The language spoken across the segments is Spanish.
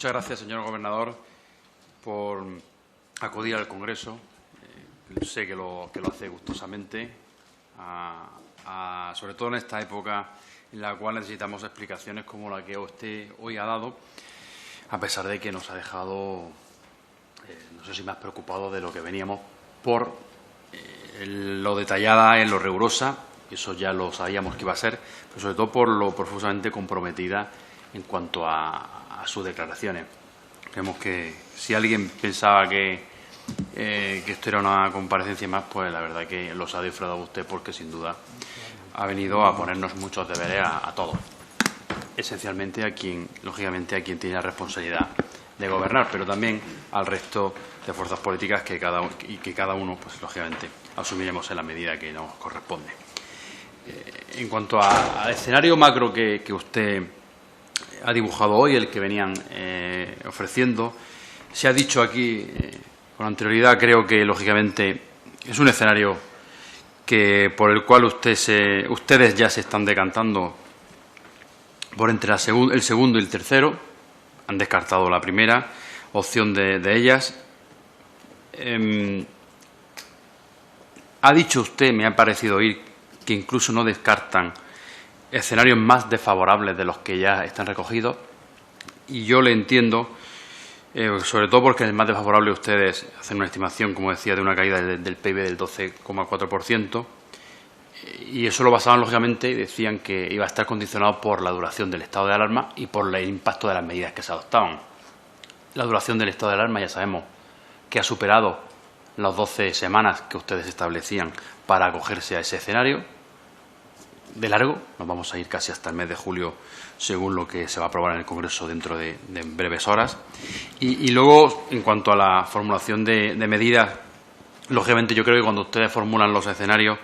Muchas gracias, señor gobernador, por acudir al Congreso. Sé que lo hace gustosamente, sobre todo en esta época en la cual necesitamos explicaciones como la que usted hoy ha dado, a pesar de que nos ha dejado, no sé si más preocupado de lo que veníamos, por lo detallada, en lo rigurosa, eso ya lo sabíamos que iba a ser, pero sobre todo por lo profusamente comprometida en cuanto a sus declaraciones. Creemos que si alguien pensaba que esto era una comparecencia más, pues la verdad que los ha defraudado usted, porque sin duda ha venido a ponernos muchos deberes a todos, esencialmente lógicamente a quien tiene la responsabilidad de gobernar, pero también al resto de fuerzas políticas que cada uno, pues lógicamente, asumiremos en la medida que nos corresponde. En cuanto al escenario macro que usted ha dibujado hoy, el que venían ofreciendo, se ha dicho aquí con anterioridad, creo que lógicamente es un escenario por el cual ustedes ya se están decantando por entre el segundo y el tercero. Han descartado la primera opción de ellas. Ha dicho usted, me ha parecido oír, que incluso no descartan escenarios más desfavorables de los que ya están recogidos, y yo le entiendo, sobre todo porque en el más desfavorable ustedes hacen una estimación, como decía, de una caída del PIB del 12,4%, y eso lo basaban lógicamente y decían que iba a estar condicionado por la duración del estado de alarma y por el impacto de las medidas que se adoptaban. La duración del estado de alarma ya sabemos que ha superado las 12 semanas que ustedes establecían para acogerse a ese escenario. De largo, nos vamos a ir casi hasta el mes de julio, según lo que se va a aprobar en el Congreso dentro de breves horas. Y luego, en cuanto a la formulación de medidas, lógicamente yo creo que cuando ustedes formulan los escenarios,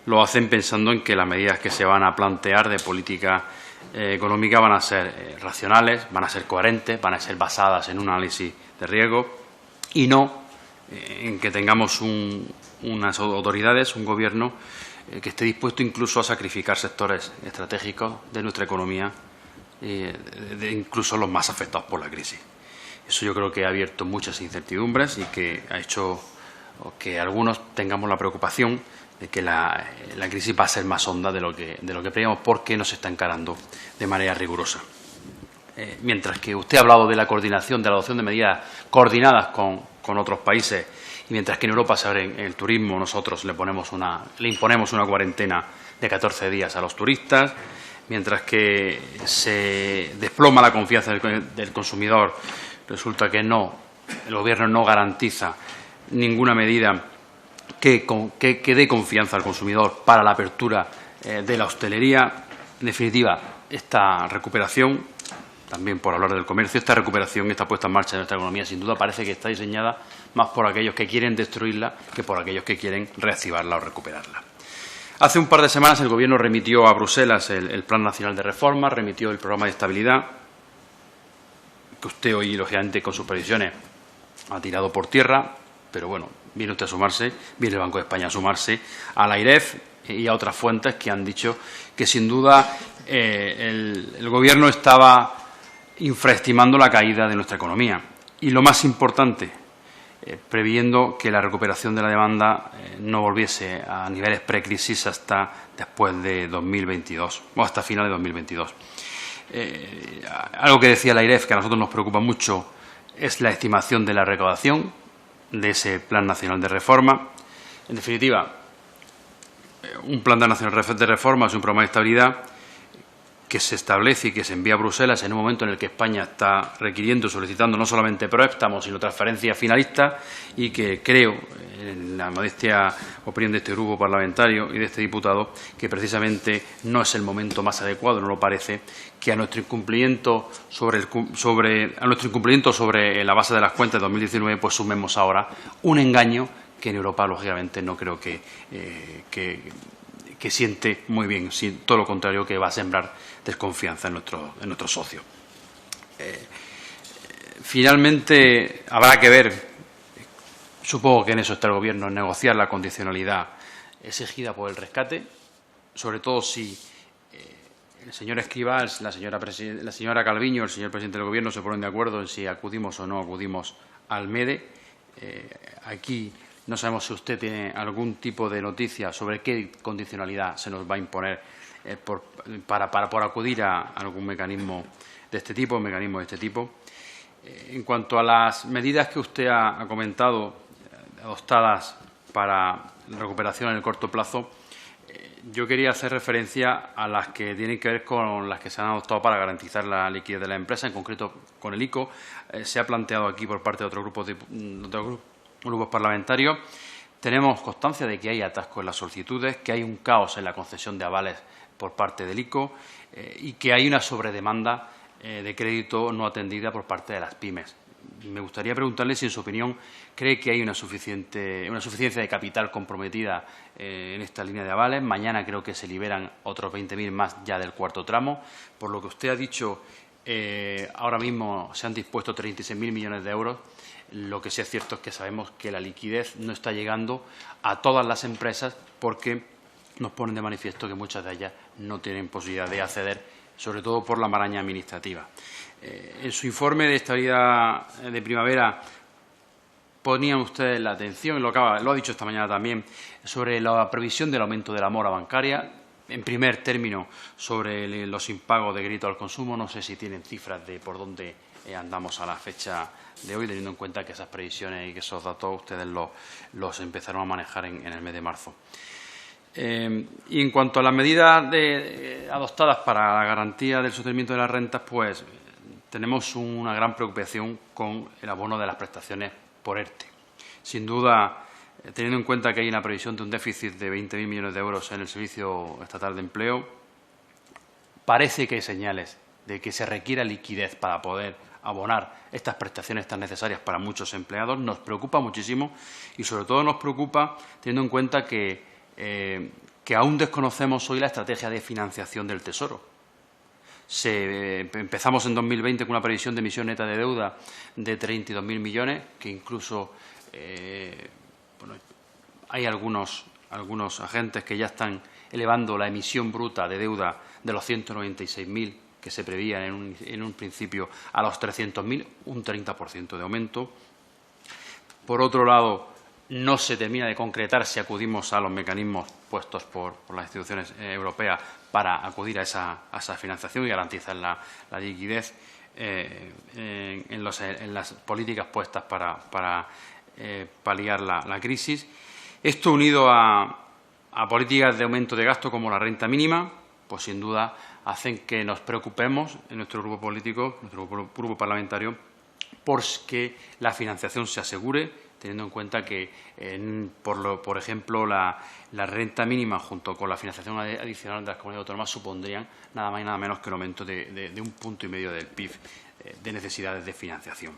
lo hacen pensando en que las medidas que se van a plantear de política económica van a ser racionales, van a ser coherentes, van a ser basadas en un análisis de riesgo, y no en que tengamos unas autoridades, un Gobierno que esté dispuesto incluso a sacrificar sectores estratégicos de nuestra economía, incluso los más afectados por la crisis. Eso yo creo que ha abierto muchas incertidumbres y que ha hecho que algunos tengamos la preocupación de que la crisis va a ser más honda de lo que creíamos, porque nos está encarando de manera rigurosa. Mientras que usted ha hablado de la coordinación, de la adopción de medidas coordinadas con otros países, y mientras que en Europa se abre el turismo, nosotros le imponemos una cuarentena de 14 días a los turistas, mientras que se desploma la confianza del consumidor, resulta que el Gobierno no garantiza ninguna medida que dé confianza al consumidor para la apertura de la hostelería. En definitiva, esta recuperación, también por hablar del comercio, esta recuperación, esta puesta en marcha de nuestra economía, sin duda parece que está diseñada más por aquellos que quieren destruirla que por aquellos que quieren reactivarla o recuperarla. Hace un par de semanas el Gobierno remitió a Bruselas el Plan Nacional de Reforma, remitió el Programa de Estabilidad, que usted hoy, lógicamente, con sus previsiones ha tirado por tierra, pero bueno, viene usted a sumarse, viene el Banco de España a sumarse a la AIREF y a otras fuentes que han dicho que, sin duda, el Gobierno estaba infraestimando la caída de nuestra economía. Y lo más importante, previendo que la recuperación de la demanda no volviese a niveles precrisis hasta después de 2022, o hasta final de 2022. Algo que decía la AIREF, que a nosotros nos preocupa mucho, es la estimación de la recaudación de ese Plan Nacional de Reforma. En definitiva, un Plan Nacional de Reforma es un programa de estabilidad que se establece y que se envía a Bruselas en un momento en el que España está requiriendo, solicitando no solamente préstamos, sino transferencias finalistas, y que creo, en la modestia opinión de este grupo parlamentario y de este diputado, que precisamente no es el momento más adecuado, no lo parece, que a nuestro incumplimiento sobre la base de las cuentas de 2019, pues sumemos ahora un engaño que en Europa, lógicamente, no creo que siente muy bien, todo lo contrario, que va a sembrar desconfianza en nuestros socios. Finalmente, habrá que ver, supongo que en eso está el Gobierno, en negociar la condicionalidad exigida por el rescate, sobre todo si el señor Escrivá, la señora Calviño, el señor presidente del Gobierno se ponen de acuerdo en si acudimos o no acudimos al MEDE. Aquí no sabemos si usted tiene algún tipo de noticia sobre qué condicionalidad se nos va a imponer por acudir a algún mecanismo de este tipo, En cuanto a las medidas que usted ha comentado, adoptadas para la recuperación en el corto plazo, yo quería hacer referencia a las que tienen que ver con las que se han adoptado para garantizar la liquidez de la empresa, en concreto con el ICO. Se ha planteado aquí por parte de otros grupos parlamentarios. Tenemos constancia de que hay atascos en las solicitudes, que hay un caos en la concesión de avales por parte del ICO y que hay una sobredemanda de crédito no atendida por parte de las pymes. Me gustaría preguntarle si, en su opinión, cree que hay una suficiencia de capital comprometida en esta línea de avales. Mañana creo que se liberan otros 20.000 más ya del cuarto tramo. Por lo que usted ha dicho, ahora mismo se han dispuesto 36.000 millones de euros. Lo que sí es cierto es que sabemos que la liquidez no está llegando a todas las empresas porque nos ponen de manifiesto que muchas de ellas no tienen posibilidad de acceder, sobre todo por la maraña administrativa. En su informe de estabilidad de primavera ponían ustedes la atención, lo ha dicho esta mañana también, sobre la previsión del aumento de la mora bancaria. En primer término, sobre los impagos de crédito al consumo, no sé si tienen cifras de por dónde andamos a la fecha de hoy, teniendo en cuenta que esas previsiones y que esos datos ustedes los empezaron a manejar en el mes de marzo. Y en cuanto a las medidas adoptadas para la garantía del sostenimiento de las rentas, pues tenemos una gran preocupación con el abono de las prestaciones por ERTE. Sin duda, teniendo en cuenta que hay una previsión de un déficit de 20.000 millones de euros en el Servicio Estatal de Empleo, parece que hay señales de que se requiera liquidez para poder abonar estas prestaciones tan necesarias para muchos empleados. Nos preocupa muchísimo y, sobre todo, nos preocupa teniendo en cuenta que aún desconocemos hoy la estrategia de financiación del Tesoro. Empezamos en 2020 con una previsión de emisión neta de deuda de 32.000 millones, que incluso hay algunos agentes que ya están elevando la emisión bruta de deuda de los 196.000 que se prevían en un principio a los 300.000, un 30% de aumento. Por otro lado, no se termina de concretar si acudimos a los mecanismos puestos por las instituciones europeas para acudir a esa financiación y garantizar la liquidez en las políticas puestas para paliar la crisis. Esto unido a políticas de aumento de gasto como la renta mínima, pues sin duda hacen que nos preocupemos en nuestro grupo político, nuestro grupo parlamentario, por que la financiación se asegure, teniendo en cuenta que, por ejemplo, la renta mínima junto con la financiación adicional de las comunidades autónomas supondrían nada más y nada menos que un aumento de 1,5 puntos del PIB de necesidades de financiación.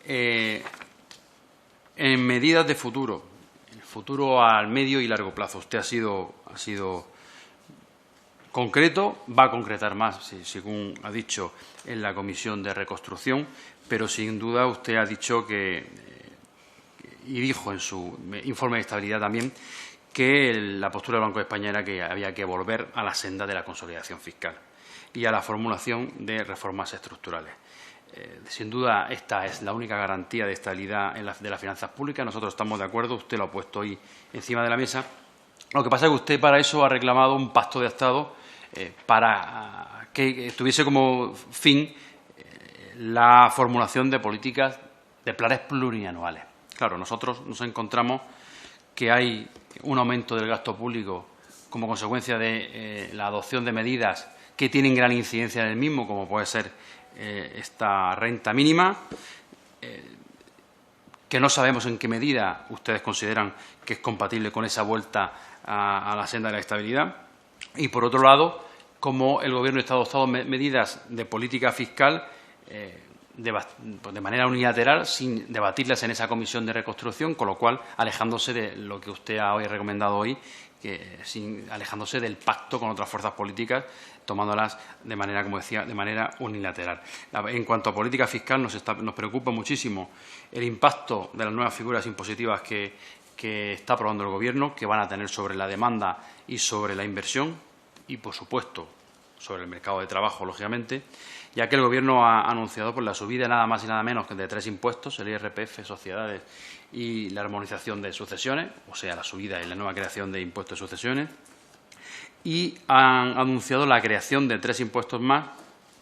En medidas de futuro, el futuro al medio y largo plazo, usted ha sido concreto, va a concretar más, según ha dicho en la Comisión de Reconstrucción, pero sin duda usted ha dicho y dijo en su informe de estabilidad también, que la postura del Banco de España era que había que volver a la senda de la consolidación fiscal y a la formulación de reformas estructurales. Sin duda, esta es la única garantía de estabilidad de las finanzas públicas. Nosotros estamos de acuerdo, usted lo ha puesto hoy encima de la mesa. Lo que pasa es que usted para eso ha reclamado un pacto de Estado para que tuviese como fin la formulación de políticas de planes plurianuales. Claro, nosotros nos encontramos que hay un aumento del gasto público como consecuencia de la adopción de medidas que tienen gran incidencia en el mismo, como puede ser esta renta mínima, que no sabemos en qué medida ustedes consideran que es compatible con esa vuelta a la senda de la estabilidad. Y, por otro lado, como el Gobierno está adoptando medidas de política fiscal de manera unilateral, sin debatirlas en esa comisión de reconstrucción, con lo cual alejándose de lo que usted ha recomendado hoy, alejándose del pacto con otras fuerzas políticas, tomándolas de manera, como decía, de manera unilateral. En cuanto a política fiscal, nos preocupa muchísimo el impacto de las nuevas figuras impositivas que está aprobando el Gobierno, que van a tener sobre la demanda y sobre la inversión. y, por supuesto, sobre el mercado de trabajo, lógicamente, ya que el Gobierno ha anunciado la subida nada más y nada menos que de 3 impuestos, el IRPF, sociedades y la armonización de sucesiones, o sea, la subida y la nueva creación de impuestos de sucesiones, y han anunciado la creación de 3 impuestos más,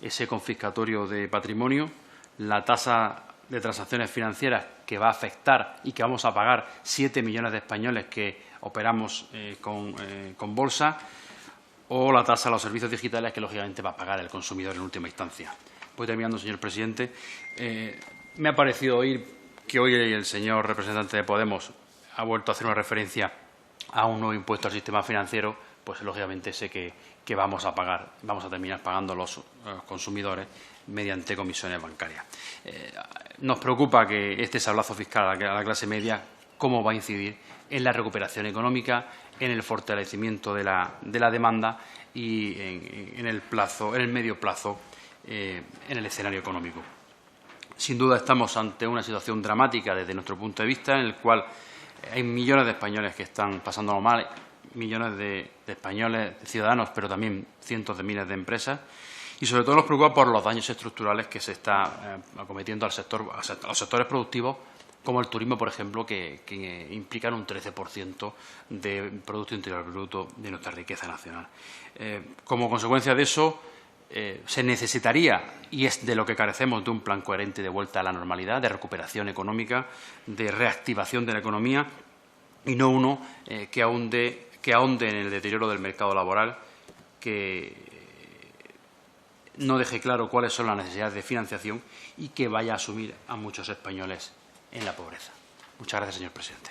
ese confiscatorio de patrimonio, la tasa de transacciones financieras que va a afectar y que vamos a pagar 7 millones de españoles que operamos con bolsa, o la tasa a los servicios digitales que, lógicamente, va a pagar el consumidor en última instancia. Voy terminando, señor presidente. Me ha parecido oír que hoy el señor representante de Podemos ha vuelto a hacer una referencia a un nuevo impuesto al sistema financiero, pues lógicamente sé que vamos a terminar pagando los consumidores mediante comisiones bancarias. Nos preocupa que este sablazo fiscal a la clase media, cómo va a incidir en la recuperación económica, en el fortalecimiento de la demanda y en el medio plazo en el escenario económico. Sin duda estamos ante una situación dramática desde nuestro punto de vista, en el cual hay millones de españoles que están pasándolo mal, millones de españoles, de ciudadanos, pero también cientos de miles de empresas. Y sobre todo nos preocupa por los daños estructurales que se está acometiendo a los sectores productivos, como el turismo, por ejemplo, que implican un 13% del Producto Interior Bruto de nuestra riqueza nacional. Como consecuencia de eso, se necesitaría, y es de lo que carecemos, de un plan coherente de vuelta a la normalidad, de recuperación económica, de reactivación de la economía, y no uno que ahonde en el deterioro del mercado laboral, que no deje claro cuáles son las necesidades de financiación y que vaya a asumir a muchos españoles en la pobreza. Muchas gracias, señor presidente.